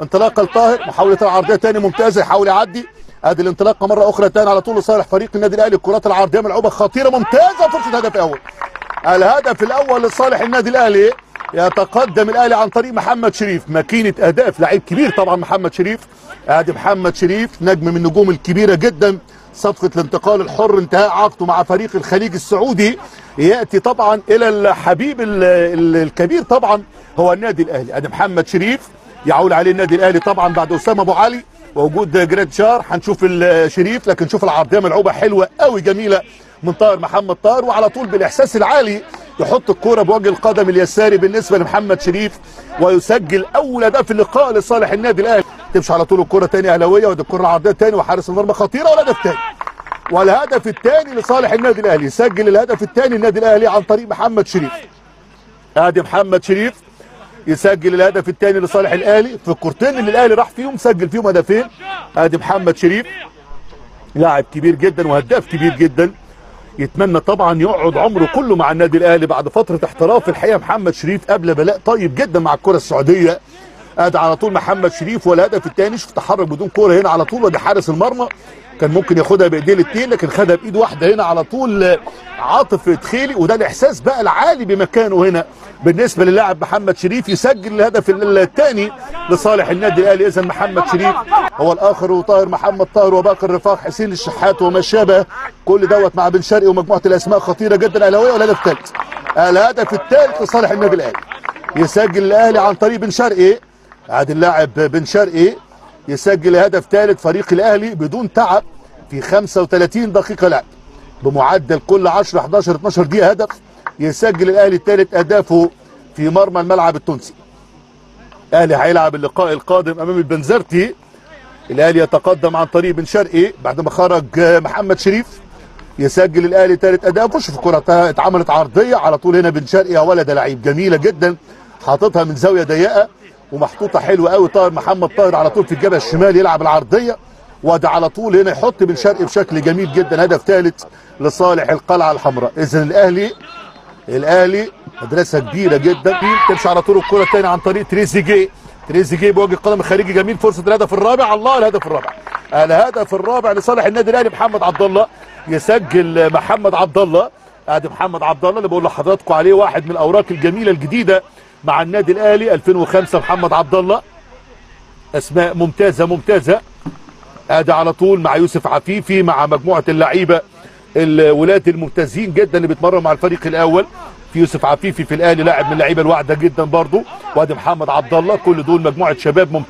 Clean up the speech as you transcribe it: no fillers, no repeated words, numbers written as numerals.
انطلاقه لطاهر، محاوله العرضيه تاني ممتازه، يحاول يعدي. ادي الانطلاقه مره اخرى تاني على طول لصالح فريق النادي الاهلي. الكرات العرضيه ملعوبه خطيره ممتازه، فرصه هدف اول. الهدف الاول لصالح النادي الاهلي. يتقدم الاهلي عن طريق محمد شريف، ماكينه اهداف، لعيب كبير طبعا محمد شريف. ادي محمد شريف نجم من النجوم الكبيره جدا. صفقه الانتقال الحر انتهاء عقده مع فريق الخليج السعودي، ياتي طبعا الى الحبيب الكبير طبعا هو النادي الاهلي. ادي محمد شريف يعول عليه النادي الاهلي طبعا بعد اسامه ابو علي ووجود جراد شار. هنشوف الشريف، لكن شوف العرضيه ملعوبه حلوه قوي جميله من طاهر محمد طاهر، وعلى طول بالاحساس العالي يحط الكوره بوجه القدم اليساري بالنسبه لمحمد شريف، ويسجل اول هدف في اللقاء لصالح النادي الاهلي. تمشي على طول الكوره تاني اهلاويه، ودي الكوره العرضيه تاني، وحارس المرمى خطيره، والهدف تاني. والهدف الثاني لصالح النادي الاهلي. يسجل الهدف الثاني النادي الاهلي عن طريق محمد شريف. ادي محمد شريف يسجل الهدف الثاني لصالح الاهلي في الكورتين اللي الاهلي راح فيهم، سجل فيهم هدفين. ادي محمد شريف لاعب كبير جدا وهداف كبير جدا، يتمنى طبعا يقعد عمره كله مع النادي الاهلي بعد فتره احتراف. الحقيقه محمد شريف قبل بلاء طيب جدا مع الكره السعوديه. ادي على طول محمد شريف والهدف الثاني. شوف تحرك بدون كوره هنا على طول، ودي حارس المرمى كان ممكن ياخدها بايديه الاثنين، لكن خدها بايد واحده هنا على طول عاطف تخيلي، وده الاحساس بقى العالي بمكانه هنا بالنسبه للاعب محمد شريف. يسجل الهدف الثاني لصالح النادي الاهلي. اذا محمد شريف هو الاخر، وطاهر محمد طاهر وباقي الرفاق حسين الشحات وما شابه، كل دوت مع بن شرقي ومجموعه الاسماء خطيره جدا اهلاويه. والهدف الثالث، الهدف الثالث لصالح النادي الاهلي. يسجل الاهلي عن طريق بن شرقي. ادي اللاعب بن شرقي يسجل هدف ثالث فريق الاهلي بدون تعب في 35 دقيقه لعب، بمعدل كل 10 11 12 دقيقه هدف. يسجل الاهلي ثالث اهدافه في مرمى الملعب التونسي. الاهلي هيلعب اللقاء القادم امام البنزرتي. الاهلي يتقدم عن طريق بن شرقي بعد ما خرج محمد شريف. يسجل الاهلي ثالث اهدافه. شوف الكره اتعملت عرضيه على طول هنا. بن شرقي يا ولد لعيب جميله جدا، حاططها من زاويه ضيقه ومحطوطه حلوه قوي. طاهر محمد طاهر على طول في الجبهه الشمال يلعب العرضيه، وده على طول هنا يحط بن شرقي بشكل جميل جدا. هدف ثالث لصالح القلعه الحمراء. اذا الاهلي مدرسه كبيره جدا. تمشي على طول الكره الثانيه عن طريق تريزيجيه بوجه القدم الخارجي جميل. فرصه الهدف الرابع. الله، الهدف الرابع لصالح النادي الاهلي. محمد عبد الله يسجل. محمد عبد الله، ادي محمد عبد الله اللي بقول لحضراتكم عليه واحد من الاوراق الجميله الجديده مع النادي الاهلي 2005. محمد عبد الله اسماء ممتازه. ادي على طول مع يوسف عفيفي مع مجموعه اللعيبه الولاد الممتازين جدا اللي بيتمرنوا مع الفريق الاول. في يوسف عفيفي في الاهلي لاعب من اللعيبه الواعده جدا برضه، وادي محمد عبد الله، كل دول مجموعه شباب ممتازه.